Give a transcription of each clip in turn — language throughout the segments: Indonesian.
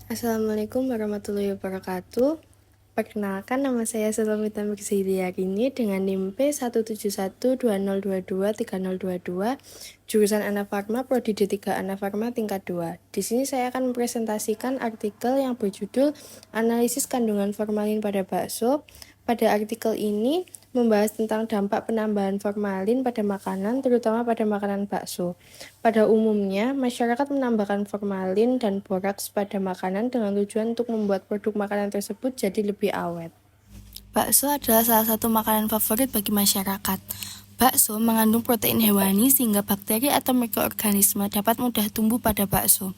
Assalamualaikum warahmatullahi wabarakatuh. Perkenalkan, nama saya Sulamita Mirziliarini dengan NIM P17120223022, jurusan Anafarma Prodi D3 Anafarma tingkat 2. Di sini saya akan mempresentasikan artikel yang berjudul Analisis Kandungan Formalin pada Bakso. Pada artikel ini membahas tentang dampak penambahan formalin pada makanan, terutama pada makanan bakso. Pada umumnya, masyarakat menambahkan formalin dan boraks pada makanan dengan tujuan untuk membuat produk makanan tersebut jadi lebih awet. Bakso adalah salah satu makanan favorit bagi masyarakat. Bakso mengandung protein hewani sehingga bakteri atau mikroorganisme dapat mudah tumbuh pada bakso.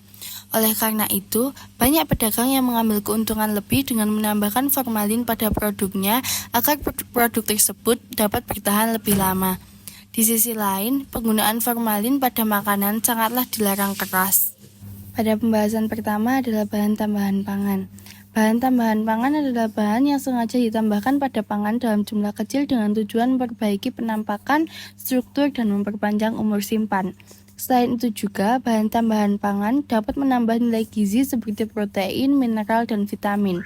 Oleh karena itu, banyak pedagang yang mengambil keuntungan lebih dengan menambahkan formalin pada produknya agar produk tersebut dapat bertahan lebih lama. Di sisi lain, penggunaan formalin pada makanan sangatlah dilarang keras. Pada pembahasan pertama adalah bahan tambahan pangan. Bahan tambahan pangan adalah bahan yang sengaja ditambahkan pada pangan dalam jumlah kecil dengan tujuan memperbaiki penampakan, struktur, dan memperpanjang umur simpan. Selain itu juga, bahan tambahan pangan dapat menambah nilai gizi seperti protein, mineral, dan vitamin.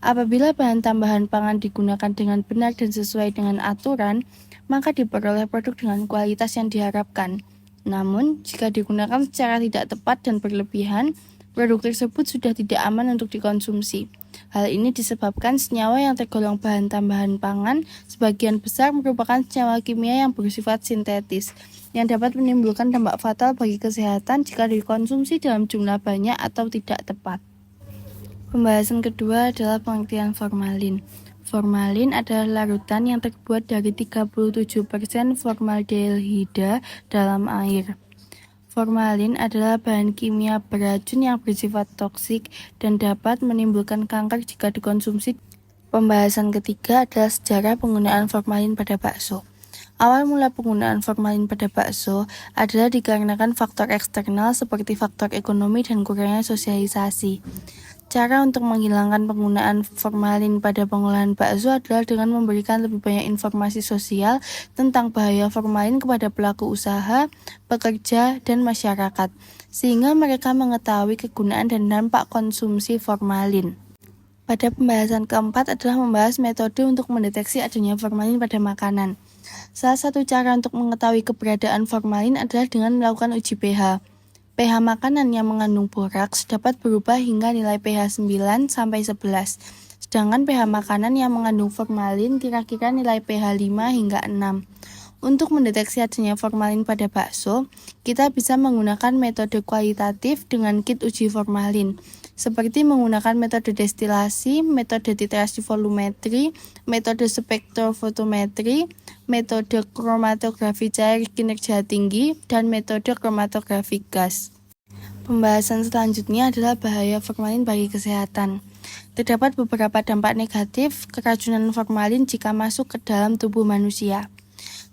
Apabila bahan tambahan pangan digunakan dengan benar dan sesuai dengan aturan, maka diperoleh produk dengan kualitas yang diharapkan. Namun, jika digunakan secara tidak tepat dan berlebihan, produk tersebut sudah tidak aman untuk dikonsumsi. Hal ini disebabkan senyawa yang tergolong bahan tambahan pangan sebagian besar merupakan senyawa kimia yang bersifat sintetis, yang dapat menimbulkan dampak fatal bagi kesehatan jika dikonsumsi dalam jumlah banyak atau tidak tepat. Pembahasan kedua adalah pengertian formalin. Formalin adalah larutan yang terbuat dari 37% formaldehida dalam air. Formalin adalah bahan kimia beracun yang bersifat toksik dan dapat menimbulkan kanker jika dikonsumsi. Pembahasan ketiga adalah sejarah penggunaan formalin pada bakso. Awal mula penggunaan formalin pada bakso adalah dikarenakan faktor eksternal seperti faktor ekonomi dan kurangnya sosialisasi. Cara untuk menghilangkan penggunaan formalin pada pengolahan bakso adalah dengan memberikan lebih banyak informasi sosial tentang bahaya formalin kepada pelaku usaha, pekerja, dan masyarakat, sehingga mereka mengetahui kegunaan dan dampak konsumsi formalin. Pada pembahasan keempat adalah membahas metode untuk mendeteksi adanya formalin pada makanan. Salah satu cara untuk mengetahui keberadaan formalin adalah dengan melakukan uji pH. pH makanan yang mengandung boraks dapat berubah hingga nilai pH 9 sampai 11. Sedangkan pH makanan yang mengandung formalin kira-kira nilai pH 5 hingga 6. Untuk mendeteksi adanya formalin pada bakso, kita bisa menggunakan metode kualitatif dengan kit uji formalin, seperti menggunakan metode destilasi, metode titrasi volumetri, metode spektrofotometri, metode kromatografi cair kinerja tinggi, dan metode kromatografi gas. Pembahasan selanjutnya adalah bahaya formalin bagi kesehatan. Terdapat beberapa dampak negatif keracunan formalin jika masuk ke dalam tubuh manusia.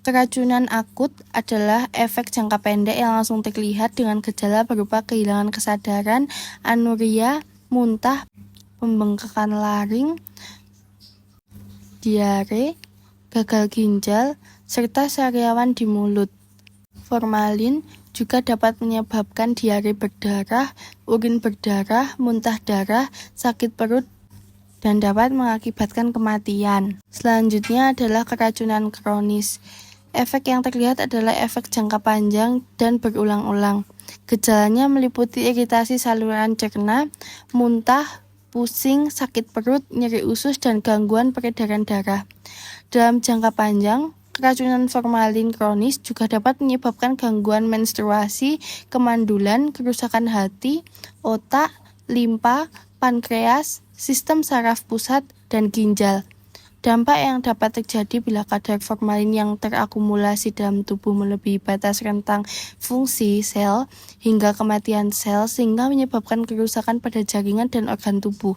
Keracunan akut adalah efek jangka pendek yang langsung terlihat dengan gejala berupa kehilangan kesadaran, anuria, muntah, pembengkakan laring, diare, gagal ginjal, serta sariawan di mulut. Formalin juga dapat menyebabkan diare berdarah, urin berdarah, muntah darah, sakit perut, dan dapat mengakibatkan kematian. Selanjutnya adalah keracunan kronis. Efek yang terlihat adalah efek jangka panjang dan berulang-ulang. Gejalanya meliputi iritasi saluran cerna, muntah, pusing, sakit perut, nyeri usus, dan gangguan peredaran darah. Dalam jangka panjang, keracunan formalin kronis juga dapat menyebabkan gangguan menstruasi, kemandulan, kerusakan hati, otak, limpa, pankreas, sistem saraf pusat, dan ginjal. Dampak yang dapat terjadi bila kadar formalin yang terakumulasi dalam tubuh melebihi batas rentang fungsi sel hingga kematian sel sehingga menyebabkan kerusakan pada jaringan dan organ tubuh.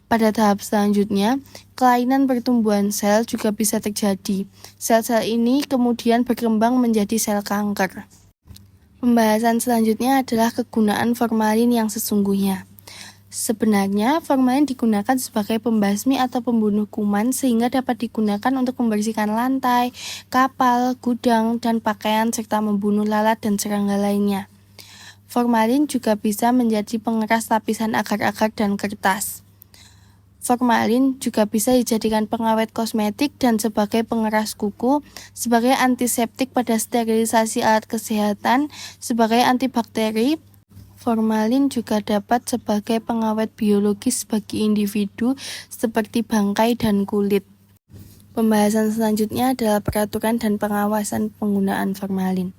Pada tahap selanjutnya, kelainan pertumbuhan sel juga bisa terjadi. Sel-sel ini kemudian berkembang menjadi sel kanker. Pembahasan selanjutnya adalah kegunaan formalin yang sesungguhnya. Sebenarnya, formalin digunakan sebagai pembasmi atau pembunuh kuman sehingga dapat digunakan untuk membersihkan lantai, kapal, gudang, dan pakaian serta membunuh lalat dan serangga lainnya. Formalin juga bisa menjadi pengeras lapisan agar-agar dan kertas. Formalin juga bisa dijadikan pengawet kosmetik dan sebagai pengeras kuku, sebagai antiseptik pada sterilisasi alat kesehatan, sebagai antibakteri. Formalin juga dapat sebagai pengawet biologis bagi individu seperti bangkai dan kulit. Pembahasan selanjutnya adalah peraturan dan pengawasan penggunaan formalin.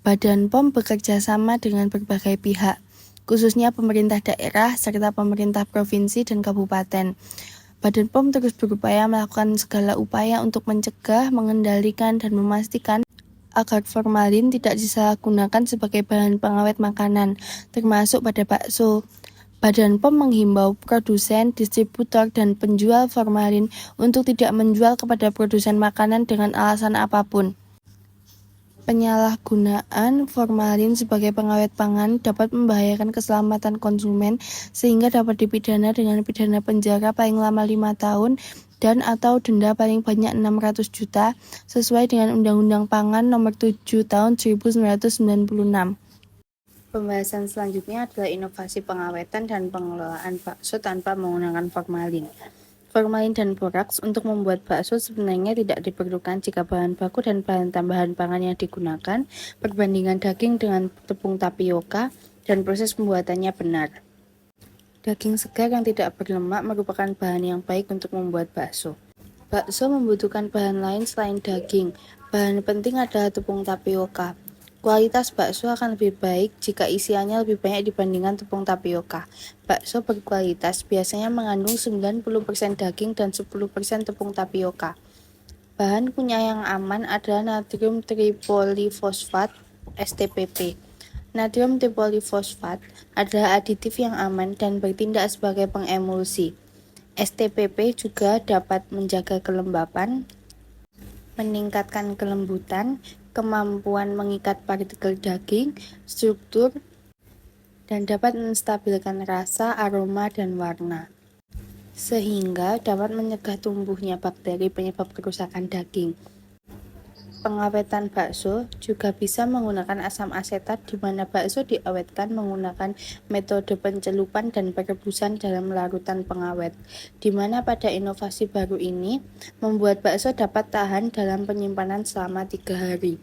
Badan POM bekerja sama dengan berbagai pihak, khususnya pemerintah daerah serta pemerintah provinsi dan kabupaten. Badan POM terus berupaya melakukan segala upaya untuk mencegah, mengendalikan, dan memastikan agar formalin tidak disalahgunakan sebagai bahan pengawet makanan, termasuk pada bakso. Badan POM menghimbau produsen, distributor, dan penjual formalin untuk tidak menjual kepada produsen makanan dengan alasan apapun. Penyalahgunaan formalin sebagai pengawet pangan dapat membahayakan keselamatan konsumen sehingga dapat dipidana dengan pidana penjara paling lama 5 tahun dan atau denda paling banyak 600 juta sesuai dengan Undang-Undang Pangan Nomor 7 Tahun 1996. Pembahasan selanjutnya adalah inovasi pengawetan dan pengelolaan bakso tanpa menggunakan formalin. Formalin dan boraks untuk membuat bakso sebenarnya tidak diperlukan jika bahan baku dan bahan tambahan pangan yang digunakan, perbandingan daging dengan tepung tapioka, dan proses pembuatannya benar. Daging segar yang tidak berlemak merupakan bahan yang baik untuk membuat bakso. Bakso membutuhkan bahan lain selain daging. Bahan penting adalah tepung tapioka. Kualitas bakso akan lebih baik jika isiannya lebih banyak dibandingkan tepung tapioka. Bakso berkualitas biasanya mengandung 90% daging dan 10% tepung tapioka. Bahan kunyah yang aman adalah natrium tripolifosfat (STPP). Natrium tripolifosfat adalah aditif yang aman dan bertindak sebagai pengemulsi. STPP juga dapat menjaga kelembapan, meningkatkan kelembutan, kemampuan mengikat partikel daging, struktur, dan dapat menstabilkan rasa, aroma, dan warna, sehingga dapat mencegah tumbuhnya bakteri penyebab kerusakan daging. Pengawetan bakso juga bisa menggunakan asam asetat di mana bakso diawetkan menggunakan metode pencelupan dan perebusan dalam larutan pengawet, di mana pada inovasi baru ini membuat bakso dapat tahan dalam penyimpanan selama 3 hari.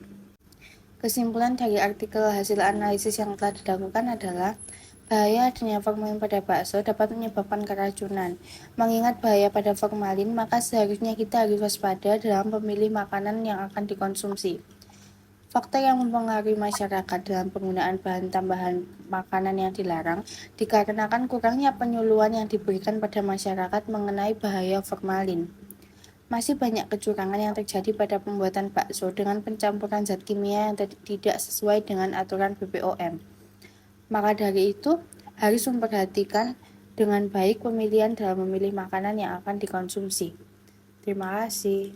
Kesimpulan dari artikel hasil analisis yang telah dilakukan adalah bahaya adanya formalin pada bakso dapat menyebabkan keracunan. Mengingat bahaya pada formalin, maka seharusnya kita harus waspada dalam memilih makanan yang akan dikonsumsi. Faktor yang mempengaruhi masyarakat dalam penggunaan bahan tambahan makanan yang dilarang dikarenakan kurangnya penyuluhan yang diberikan pada masyarakat mengenai bahaya formalin. Masih banyak kecurangan yang terjadi pada pembuatan bakso dengan pencampuran zat kimia yang tidak sesuai dengan aturan BPOM. Maka dari itu, harus memperhatikan dengan baik pemilihan dalam memilih makanan yang akan dikonsumsi. Terima kasih.